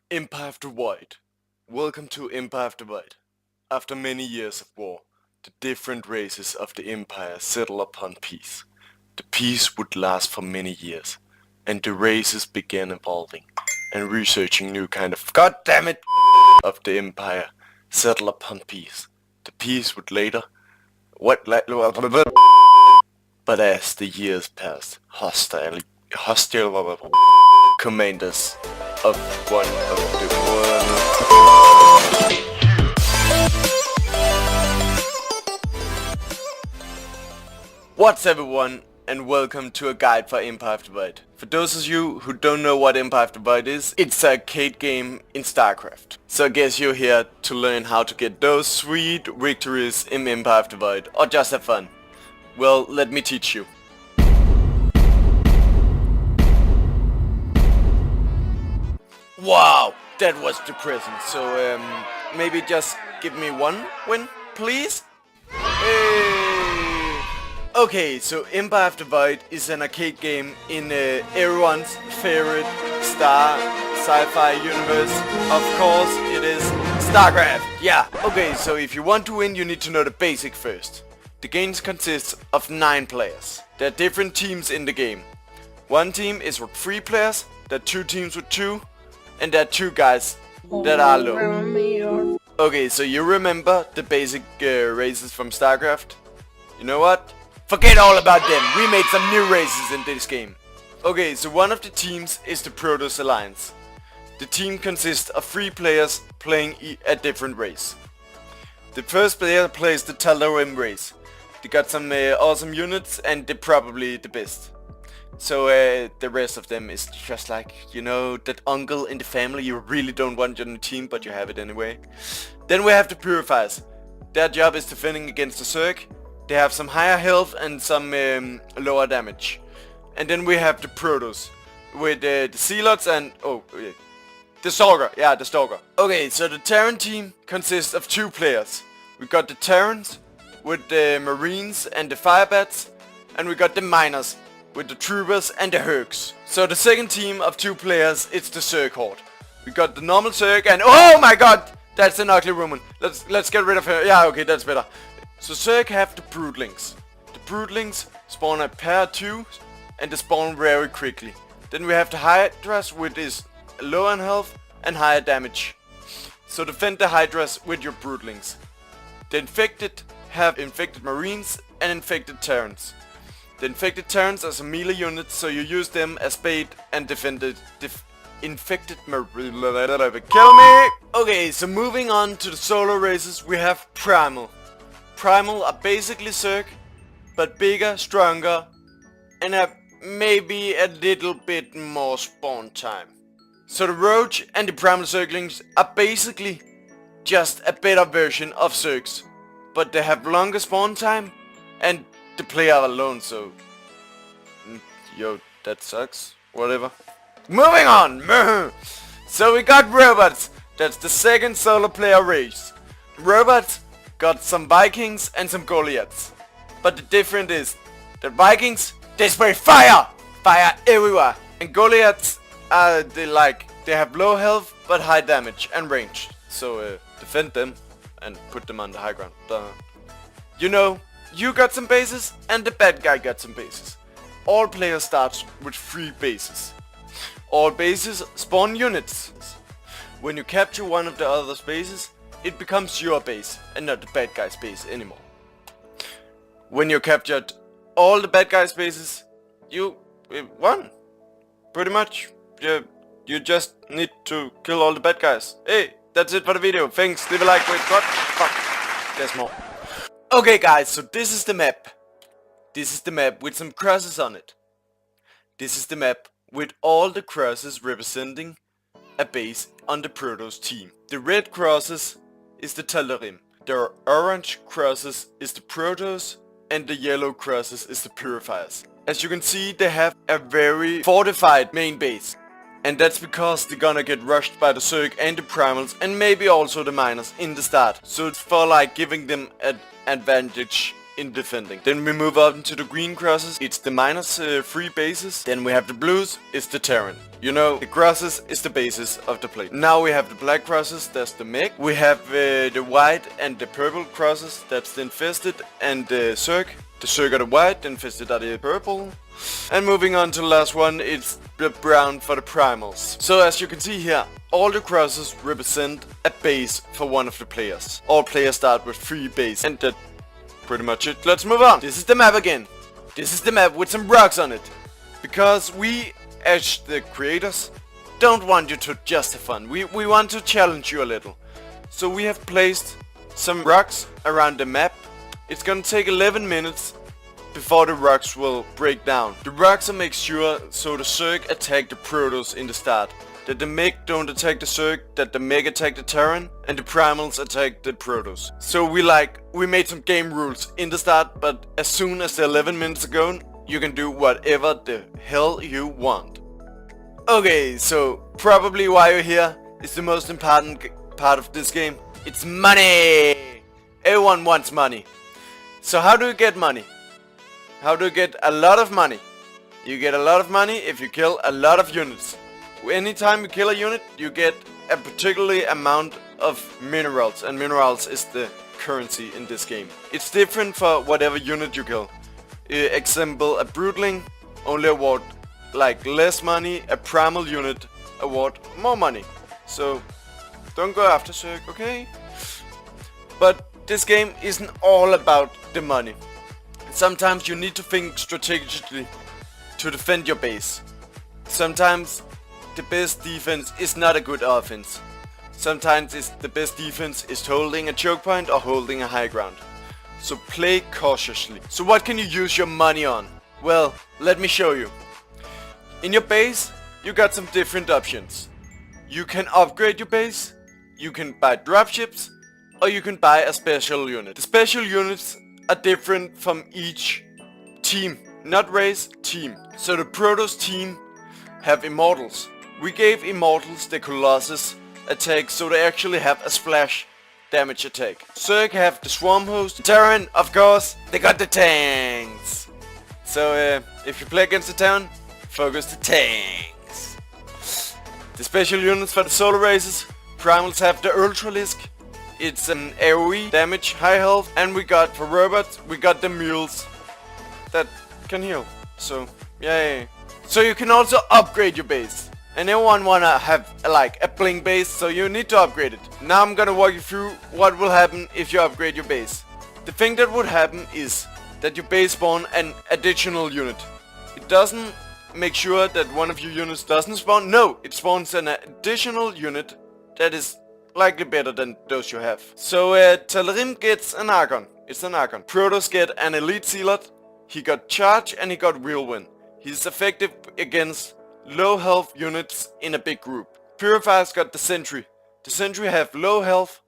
Empire of the Void. Welcome to Empire of the Void. After many years of war, the different races of the Empire settle upon peace. The peace would last for many years, and the races began evolving and researching new kind of goddammit of the Empire settle upon peace. The peace would later but as the years passed, hostile commanders of one of the world. What's everyone, and welcome to a guide for Empire of the Void. For those of you who don't know what Empire of the Void is, it's an arcade game in StarCraft. So I guess you're here to learn how to get those sweet victories in Empire of the Void, or just have fun. Well, let me teach you. Wow, that was depressing. So maybe just give me one win, please? Hey. Okay, so Empire of the Void is an arcade game in everyone's favorite sci-fi universe. Of course, it is StarCraft. Yeah. Okay, so if you want to win, you need to know the basic first. The game consists of 9 players. There are different teams in the game. One team is with 3 players, there are 2 teams with 2, and there are 2 guys that are alone. Okay, so you remember the basic races from StarCraft? You know what? Forget all about them, we made some new races in this game. Okay, so one of the teams is the Protoss Alliance. The team consists of 3 players playing a different race. The first player plays the Tal'Darim race. They got some awesome units and they're probably the best. So the rest of them is just like, you know, that uncle in the family you really don't want on the team but you have it anyway. Then we have the Purifiers. Their job is defending against the Zerg. They have some higher health and some lower damage. And then we have the Protoss with the Zealots and the Stalker. Yeah, the Stalker. Okay, so the Terran team consists of 2 players. We got the Terrans with the Marines and the Firebats, and we got the Miners with the Troopers and the Hercs. So the second team of 2 players, it's the Zerg Horde. We got the normal Zerg and oh my god, that's an ugly woman. Let's get rid of her. Yeah, okay, that's better. So Zerg have the Broodlings. The Broodlings spawn at pair 2 and they spawn very quickly. Then we have the Hydras with is lower in health and higher damage. So defend the Hydras with your Broodlings. The Infected have Infected Marines and Infected Terrans. The Infected Terrans are some melee units, so you use them as bait and defend the Infected Marines. Kill me! Okay, so moving on to the solo races, we have Primal. Primal are basically Zerg, but bigger, stronger, and have maybe a little bit more spawn time. So the Roach and the Primal Zerglings are basically just a better version of Zergs, but they have longer spawn time and the player alone, so yo, that sucks. Whatever. Moving on. So we got Robots. That's the second solo player race. Robots got some Vikings and some Goliaths, but the difference is the Vikings, they spray fire everywhere, and Goliaths they have low health but high damage and range. So defend them and put them on the high ground. You know, you got some bases and the bad guy got some bases. All players start with 3 bases. All bases spawn units. When you capture one of the other bases, it becomes your base and not the bad guy's base anymore. When you captured all the bad guy's bases, you won. Pretty much. You just need to kill all the bad guys. Hey, that's it for the video. Thanks, leave a like, wait, what? Fuck, there's more. Okay guys, so this is the map. This is the map with some crosses on it. This is the map with all the crosses representing a base on the Protoss team. The red crosses is the Tal'Darim. The orange crosses is the Protoss, and the yellow crosses is the Purifiers. As you can see, they have a very fortified main base. And that's because they're gonna get rushed by the Zerg and the Primals and maybe also the Miners in the start. So it's for like giving them an advantage in defending. Then we move up into the green crosses. It's the -3 bases. Then we have the blues. It's the Terran. You know, the crosses is the basis of the plate. Now we have the black crosses. That's the mech. We have the white and the purple crosses. That's the infested and the Zerg. The Zerg are the white, the infested are the purple. And moving on to the last one, it's the brown for the primals. So as you can see here, all the crosses represent a base for one of the players. All players start with 3 base, and that's pretty much it. Let's move on. This is the map again. This is the map with some rocks on it. Because we, as the creators, don't want you to just have fun. We want to challenge you a little. So we have placed some rocks around the map. It's gonna take 11 minutes before the rocks will break down. The rocks will make sure so the Zerg attack the Protoss in the start. That the mech don't attack the Zerg, that the mech attack the Terran, and the primals attack the Protoss. So we made some game rules in the start, but as soon as the 11 minutes are gone, you can do whatever the hell you want. Okay, so probably why you're here is the most important part of this game. It's money! Everyone wants money. So how do you get money? How do you get a lot of money? You get a lot of money if you kill a lot of units. Anytime you kill a unit, you get a particular amount of minerals, and minerals is the currency in this game. It's different for whatever unit you kill. Example, a broodling only award like less money, a primal unit award more money. So don't go after Zerg, okay? But this game isn't all about the money. Sometimes you need to think strategically to defend your base. Sometimes the best defense is not a good offense. Sometimes the best defense is holding a choke point or holding a high ground. So play cautiously. So what can you use your money on? Well, let me show you. In your base, you got some different options. You can upgrade your base, you can buy dropships, or you can buy a special unit. The special units are different from each team, not race, team. So the Protoss team have immortals. We gave immortals the Colossus attack, so they actually have a splash damage attack. Zerg have the swarm host. Terran, of course, they got the tanks. So if you play against the Terran, focus the tanks. The special units for the solar races. Primals have the Ultralisk. It's an AoE damage, high health, and we got for robots, we got the mules that can heal. So yay. So you can also upgrade your base. And everyone wanna have like a bling base, so you need to upgrade it. Now I'm gonna walk you through what will happen if you upgrade your base. The thing that would happen is that your base spawn an additional unit. It doesn't make sure that one of your units doesn't spawn. No, it spawns an additional unit that is likely better than those you have. So Talarim gets an Archon. It's an Archon. Protoss get an Elite Zealot. He got Charge and he got Whirlwind. He's effective against low health units in a big group. Purifier's got the Sentry. The Sentry have low health,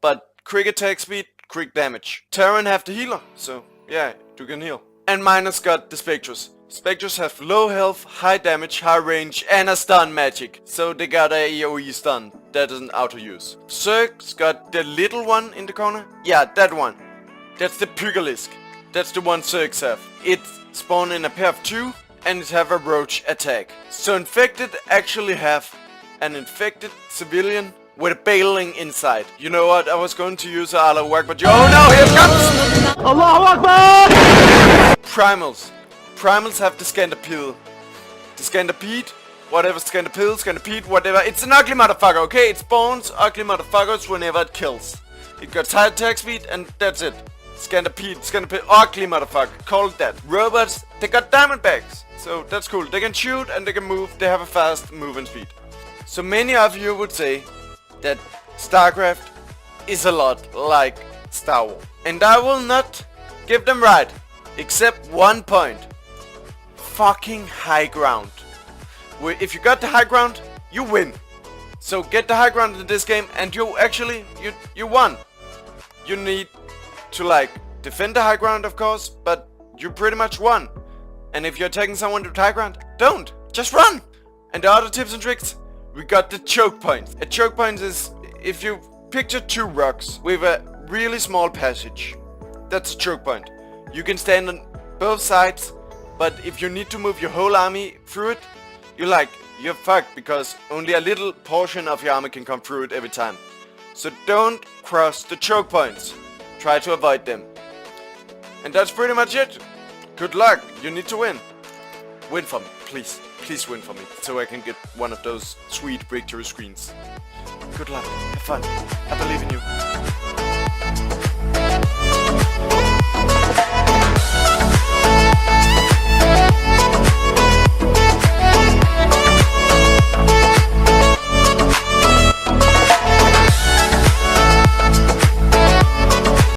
but quick attack speed, quick damage. Terran have the Healer, so yeah, you can heal. And Miners got the Spectres. Spectres have low health, high damage, high range, and a stun magic. So they got a AoE stun that is an auto use. Zerg's got the little one in the corner. Yeah, that one. That's the Pygalisk. That's the one Zergs have. It spawn in a pair of 2. And it have a roach attack. So infected actually have an infected civilian with a baling inside. You know what? I was going to use Allahu Akbar. Oh no, here it comes! Allahu Akbar! Primals. Primals have the Scandapede. The Scandapede, whatever Scandapede, whatever. It's an ugly motherfucker, okay? It spawns ugly motherfuckers whenever it kills. It got high attack speed and that's it. Scandapede, ugly motherfucker. Call it that. Robots, they got Diamondbacks. So that's cool. They can shoot and they can move. They have a fast movement speed. So many of you would say that StarCraft is a lot like Star Wars. And I will not give them right. Except one point. Fucking high ground. If you got the high ground, you win. So get the high ground in this game and you won. You need to like defend the high ground, of course, but you pretty much won. And if you're attacking someone with high ground, don't! Just run! And the other tips and tricks, we got the choke point. A choke point is if you picture 2 rocks with a really small passage. That's a choke point. You can stand on both sides, but if you need to move your whole army through it, you're fucked because only a little portion of your army can come through it every time. So don't cross the choke points. Try to avoid them. And that's pretty much it. Good luck. You need to win. Win for me, please. Please win for me, so I can get one of those sweet victory screens. Good luck. Have fun. I believe in you.